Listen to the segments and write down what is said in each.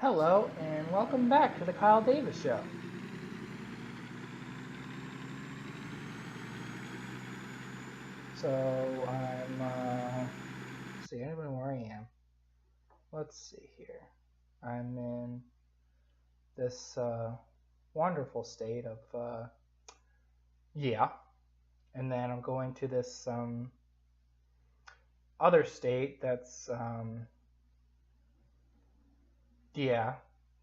Hello, and welcome back to the Kyle Davis Show. So, see, I don't know where I am. Let's see here. I'm in this wonderful state of, yeah, and then I'm going to this other state that's, yeah,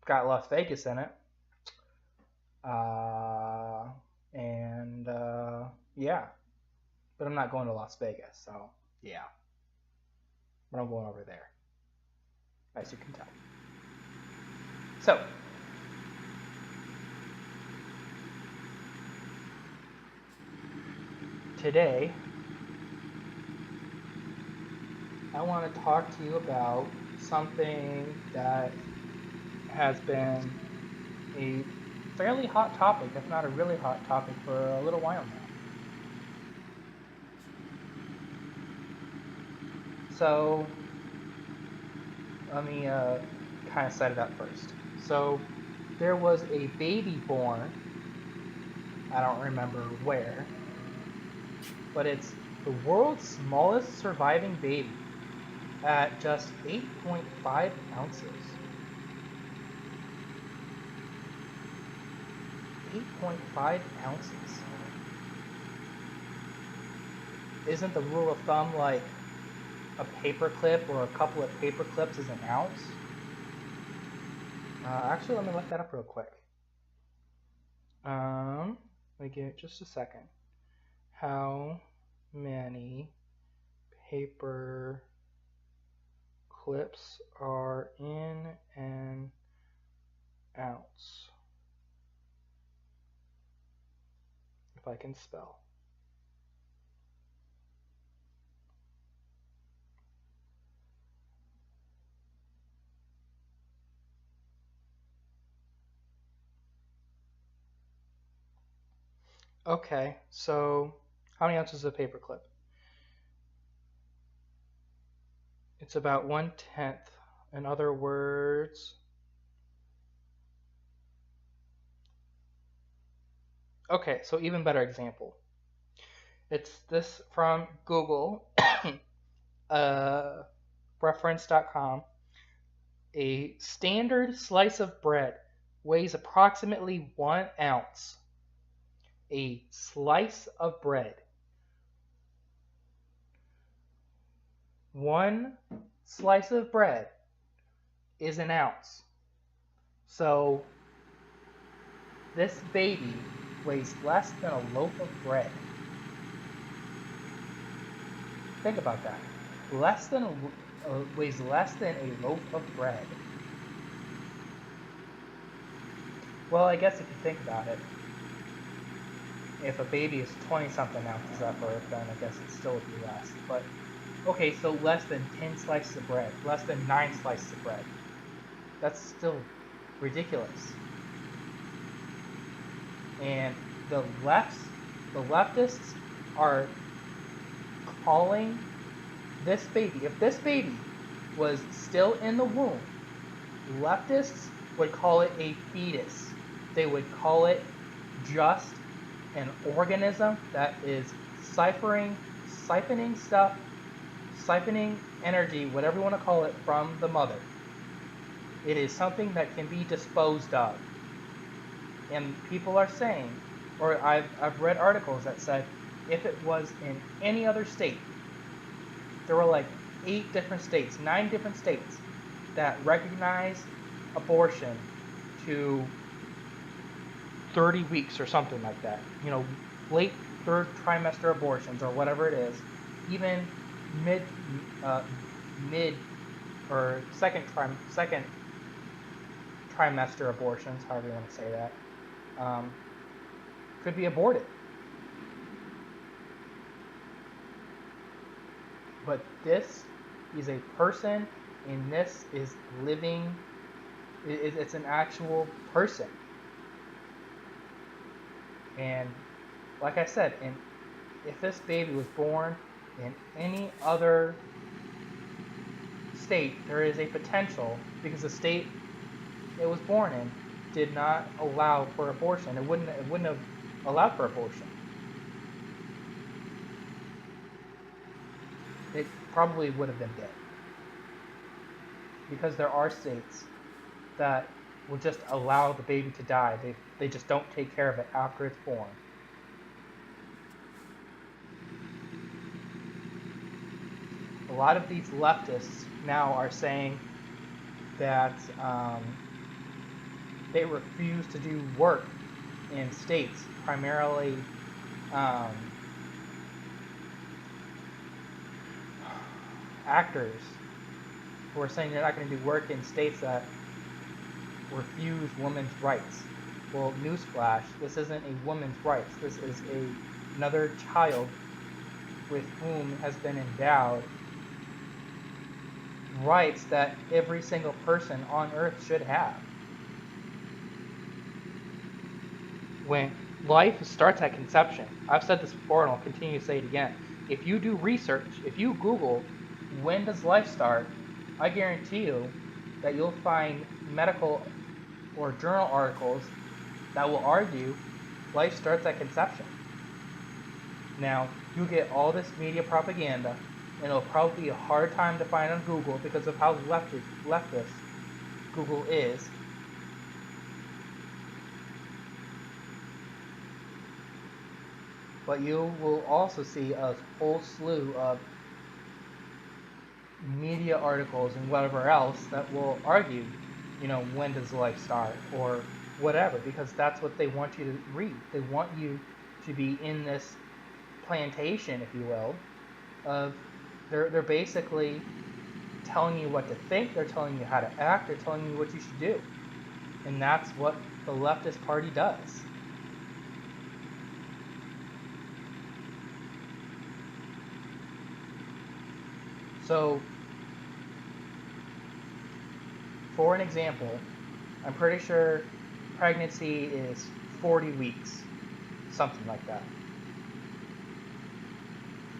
got Las Vegas in it. And, yeah, but I'm not going to Las Vegas, so, yeah. But I'm going over there, as you can tell. So, today, I want to talk to you about something that has been a fairly hot topic, if not a really hot topic, for a little while now. So, let me kind of set it up first. So, there was a baby born, I don't remember where, but it's the world's smallest surviving baby at just 8.5 ounces. 8.5 ounces. Isn't the rule of thumb like a paper clip or a couple of paper clips is an ounce? Actually, let me look that up real quick. Let me give it just a second. How many paper clips are in an ounce? If I can spell. Okay, so how many ounces is a paper clip? It's about 1/10. In other words, okay, so even better example. It's this from Google, reference.com. A standard slice of bread weighs approximately 1 ounce. A slice of bread. One slice of bread is an ounce. So this baby weighs less than a loaf of bread. Think about that. Weighs less than a loaf of bread. Well, I guess if you think about it, if a baby is 20-something ounces at birth, then I guess it still would be less. But, okay, so less than 10 slices of bread, less than 9 slices of bread. That's still ridiculous. And the leftists are calling this baby, if this baby was still in the womb, leftists would call it a fetus. They would call it just an organism that is siphoning energy, whatever you want to call it, from the mother. It is something that can be disposed of. And people are saying, or I've read articles that said, if it was in any other state, there were like 9 different states that recognize abortion to 30 weeks or something like that. You know, late third trimester abortions or whatever it is, even mid or second trimester abortions, however you want to say that, could be aborted. But this is a person, and this is living. It's an actual person. And like I said, if this baby was born in any other state, there is a potential, because the state it was born in did not allow for abortion, it wouldn't have allowed for abortion. It probably would have been dead. Because there are states that will just allow the baby to die. They just don't take care of it after it's born. A lot of these leftists now are saying that they refuse to do work in states, primarily actors, who are saying they're not going to do work in states that refuse women's rights. Well, newsflash, this isn't a woman's rights. This is another child with whom has been endowed rights that every single person on earth should have. When life starts at conception, I've said this before and I'll continue to say it again. If you do research, if you Google, when does life start, I guarantee you that you'll find medical or journal articles that will argue life starts at conception. Now, you get all this media propaganda, and it'll probably be a hard time to find on Google because of how leftist Google is. But you will also see a whole slew of media articles and whatever else that will argue, when does life start or whatever, because that's what they want you to read. They want you to be in this plantation, if you will, of they're basically telling you what to think, they're telling you how to act, they're telling you what you should do. And that's what the leftist party does. So, for an example, I'm pretty sure pregnancy is 40 weeks, something like that.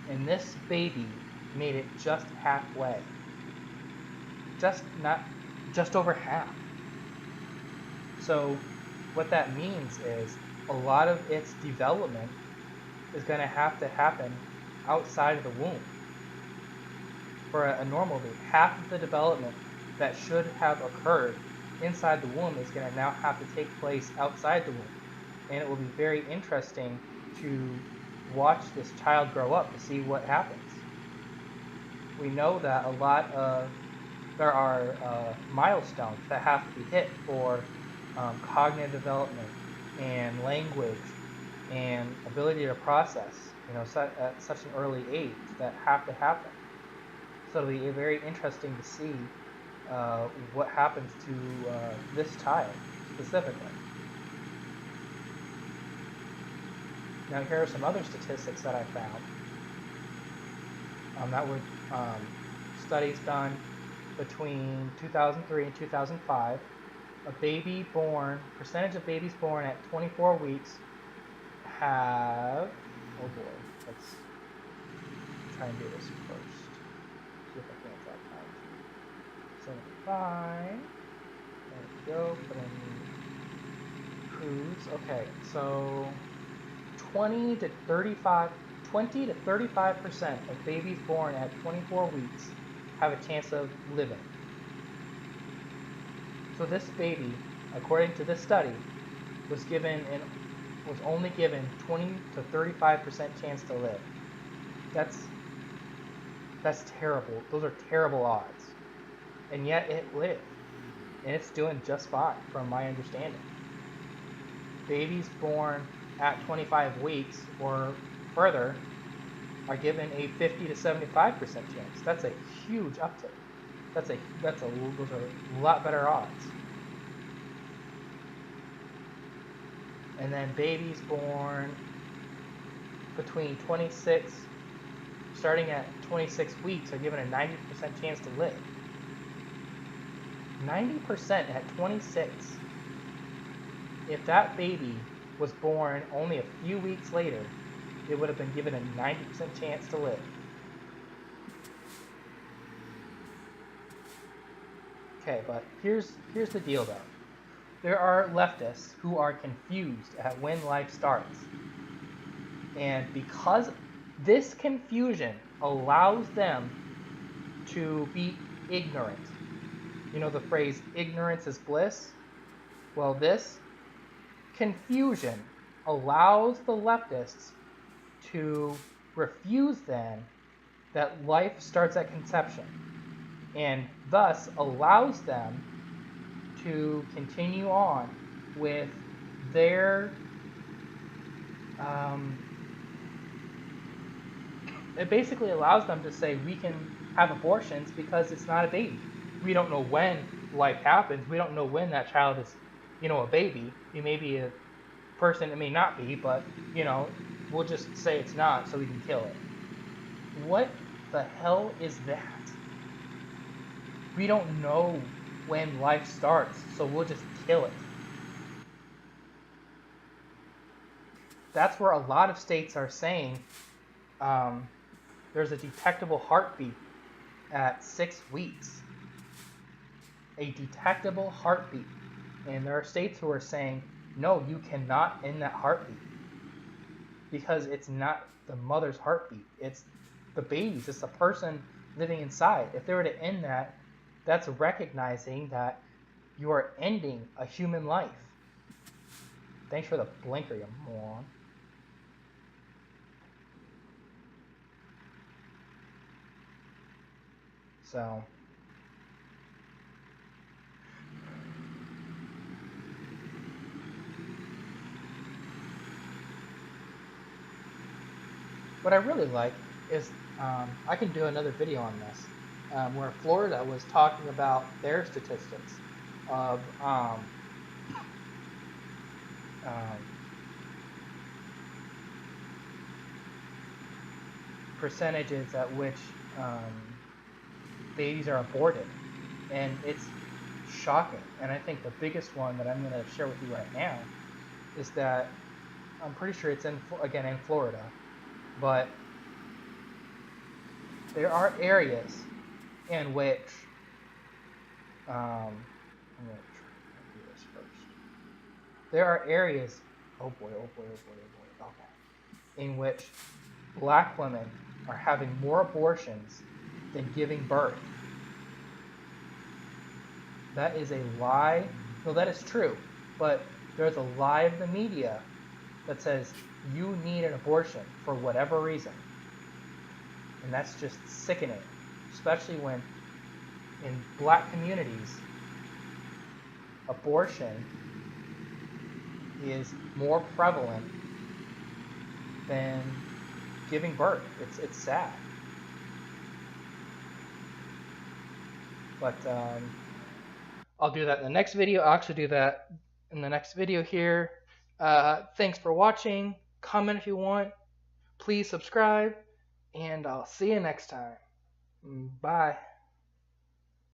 And this baby made it just halfway. Just over half. So what that means is a lot of its development is going to happen outside of the womb. For a normal baby, half of the development that should have occurred inside the womb is going to now have to take place outside the womb. And it will be very interesting to watch this child grow up to see what happens. We know that there are milestones that have to be hit for cognitive development and language and ability to process, at such an early age that have to happen. So it'll be very interesting to see what happens to this child specifically. Now here are some other statistics that I found that were studies done between 2003 and 2005. Percentage of babies born at 24 weeks have, oh boy, let's try and do this first. See if I can find 75. There we go. Put in cruise. Okay, so 20 to 35% of babies born at 24 weeks have a chance of living. So this baby, according to this study, was only given 20 to 35% chance to live. That's terrible. Those are terrible odds. And yet it lived. And it's doing just fine, from my understanding. Babies born at 25 weeks or further are given a 50 to 75% chance. That's a huge uptick. Those are a lot better odds. And then babies born starting at 26 weeks are given a 90% chance to live. 90% at 26. If that baby was born only a few weeks later, it would have been given a 90% chance to live. Okay, but here's the deal though. there are leftists who are confused at when life starts. And because this confusion allows them to be ignorant. You know the phrase, ignorance is bliss? Well, this confusion allows the leftists to refuse then that life starts at conception, and thus allows them to continue on with their it basically allows them to say we can have abortions because it's not a baby. We don't know when life happens. We don't know when that child is, a baby. It may be a person, it may not be, but, we'll just say it's not so we can kill it. What the hell is that? We don't know when life starts, so we'll just kill it. That's where a lot of states are saying there's a detectable heartbeat at 6 weeks. A detectable heartbeat. And there are states who are saying, no, you cannot end that heartbeat. Because it's not the mother's heartbeat. It's the baby's. It's the person living inside. If they were to end that, that's recognizing that you are ending a human life. Thanks for the blinker, you moron. So, what I really like is I can do another video on this, where Florida was talking about their statistics of percentages at which babies are aborted, and it's shocking. And I think the biggest one that I'm going to share with you right now is that I'm pretty sure it's in Florida, but there are areas in which I'm going to try to do this first. There are areas, oh boy, okay, in which black women are having more abortions than giving birth. That is a lie. No, that is true, but there's a lie of the media that says you need an abortion for whatever reason. And that's just sickening, especially when in black communities, abortion is more prevalent than giving birth. It's sad. But I'll do that in the next video. I'll actually do that in the next video here. Thanks for watching. Comment if you want. Please subscribe. And I'll see you next time. Bye.